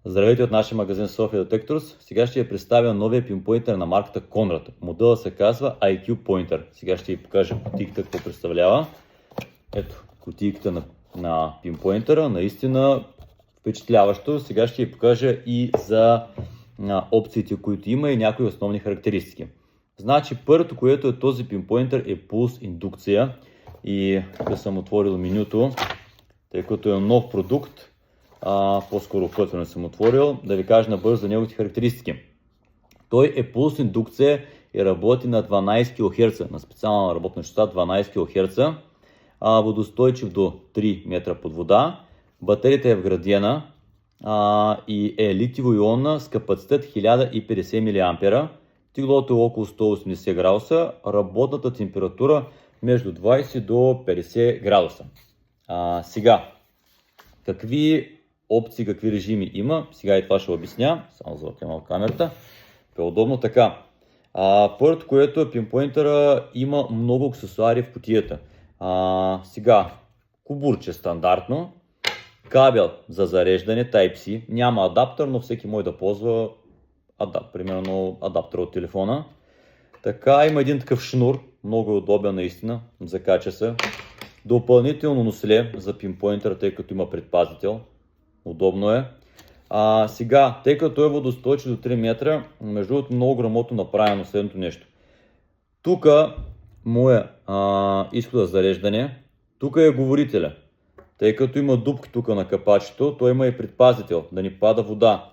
Здравейте от нашия магазин Sofia Detectors. Сега ще ви представя новия пинпоинтер на марката Conrad. Моделът се казва IQ Pointer. Сега ще ви покажа кутийката какво представлява. Ето кутийката на пинпоинтера. Наистина впечатляващо. Сега ще ви покажа и за опциите, които има и някои основни характеристики. Значи първото, което е този пинпоинтер е пулс индукция. И тук съм отворил менюто, тъй като е нов продукт. По-скоро пътно не съм отворил, да ви кажа набързо за неговите характеристики. Той е пулс индукция и работи на 12 кГц, на специална работна частота 12 кГц, водостойчив до 3 метра под вода. Батерията е вградена и е литиево-ионна с капацитет 1050 мА. Теглото е около 180 градуса, работната температура между 20 до 50 градуса. Сега, какви опции, какви режими има, сега и това ще обясня, само завъртя малко камерата, по-удобно така. Първото, което е пинпоинтера, има много аксесуари в кутията. Сега, кубурче стандартно, кабел за зареждане Type-C, няма адаптер, но всеки може да ползва примерно адаптер от телефона. Така, има един такъв шнур, много удобен наистина, закача се. Допълнително носле за пинпоинтера, тъй като има предпазител. Удобно е. Сега, тъй като е водостойчив до 3 метра, между другото много грамотно направено следното нещо. Тук му е изхода за зареждане, тук е говорителя. Тъй като има дупки тук на капачето, той има и предпазител, да ни пада вода.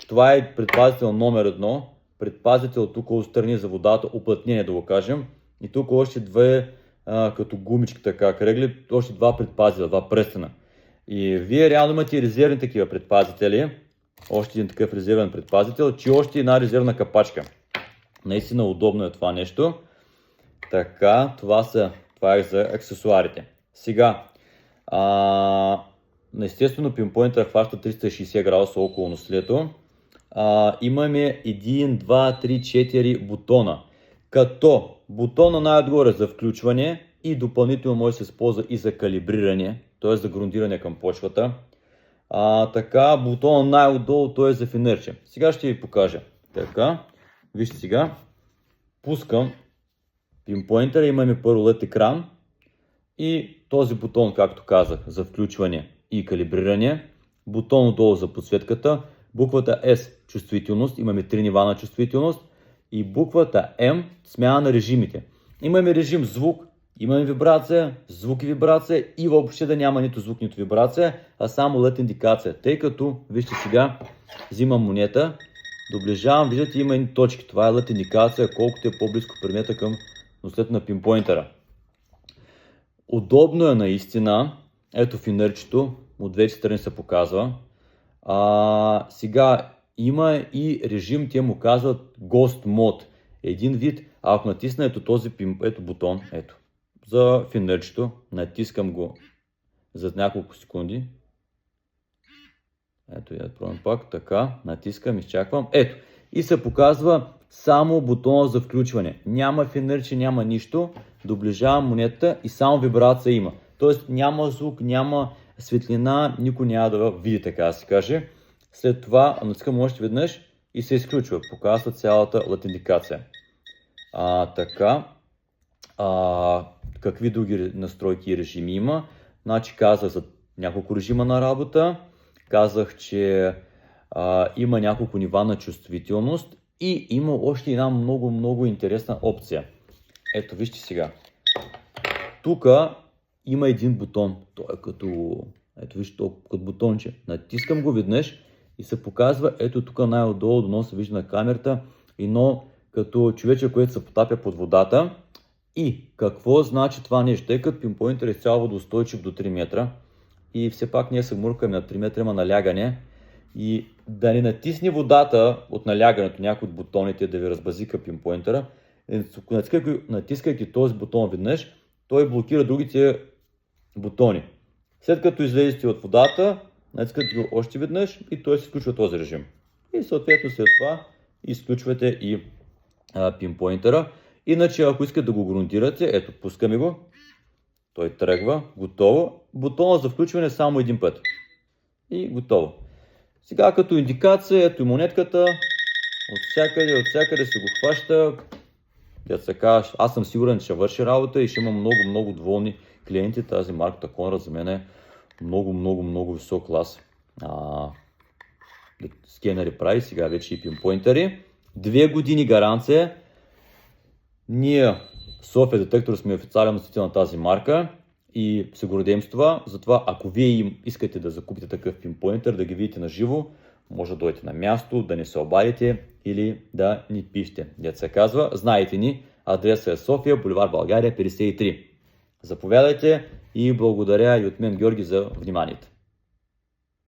Това е предпазител номер 1, предпазител тук отстрани за водата, уплътнение да го кажем. И тук още две, като гумички така кръгли, още два предпазителя, два пръстена. И вие реално имате резервни такива предпазители, още един такъв резервен предпазител, че още една резервна капачка. Наистина удобно е това нещо. Така, това е за аксесуарите. Сега, естествено пинпоинтер хваща 360 градуса около нослето. Имаме 1, 2, 3, 4 бутона. Като бутона най-отгоре за включване и допълнително може да се използва и за калибриране, т.е. за грундиране към почвата. Така, бутона най-отдолу, той е за фенерче. Сега ще ви покажа. Така, вижте сега. Пускам пинпоинтера, имаме първо LED екран и този бутон, както казах, за включване и калибриране. Бутон отдолу за подсветката. Буквата S чувствителност, имаме 3 нива на чувствителност. И буквата М смяна на режимите. Имаме режим звук, имаме вибрация, звук и вибрация и въобще да няма нито звук, нито вибрация, а само LED индикация. Тъй като, вижте сега, взимам монета, доближавам, виждате има едни точки. Това е LED индикация, колкото е по-близко предмета към нослето на пинпоинтера. Удобно е наистина, ето фенерчето, от двете страни се показва. Сега има и режим, те му казват Ghost Mode. Един вид, ако натисна ето този бутон, ето, за фенерчето, натискам го за няколко секунди. Ето я пробвам пак, така, натискам, изчаквам, ето, и се показва само бутона за включване. Няма фенерче, няма нищо, доближавам монетата и само вибрация има. Тоест няма звук, няма светлина, никой няма да види, така да се каже. След това натискам още веднъж и се изключва. Показва цялата LED индикация. Така. Какви други настройки и режими има? Значи казах за няколко режима на работа. Казах, че има няколко нива на чувствителност и има още една много интересна опция. Ето, вижте сега. Тук има един бутон. Той е като... Ето вижте, като бутонче. Натискам го веднъж и се показва, ето тук най-отдолу до носа вижда на камерата, едно като човече, което се потапя под водата. И какво значи това нещо? Тъй като пинпоинтер е изцяло водоустойчив до 3 метра и все пак ние се муркаме на 3 метра, има налягане и да не натисне водата от налягането, някой от бутоните да ви разбазика пинпоинтера, натискайки този бутон веднъж, той блокира другите бутони. След като излезете от водата, натискате го още веднъж и той се изключва този режим. И съответно след това изключвате и пинпоинтера. Иначе ако искате да го грунтирате, ето пускаме го, той тръгва, готово. Бутона за включване е само един път. И готово. Сега като индикация, ето и монетката, от всякъде се го хваща. Аз съм сигурен, че ще върши работа и ще има много доволни клиенти. Тази марката Conrad за мен е много висок клас. Скенери прави, сега вече и пинпойнтери. 2 години гаранция. Ние, София Детектор, сме официален носител на тази марка и се гордеем с това. Затова, ако вие искате да закупите такъв пинпойнтер, да ги видите на живо, може да дойдете на място, да не се обадите или да ни пишете. Дето се казва, знаете ни, адреса е София, булевар България, 53. Заповядайте и благодаря и от мен, Георги, за вниманието.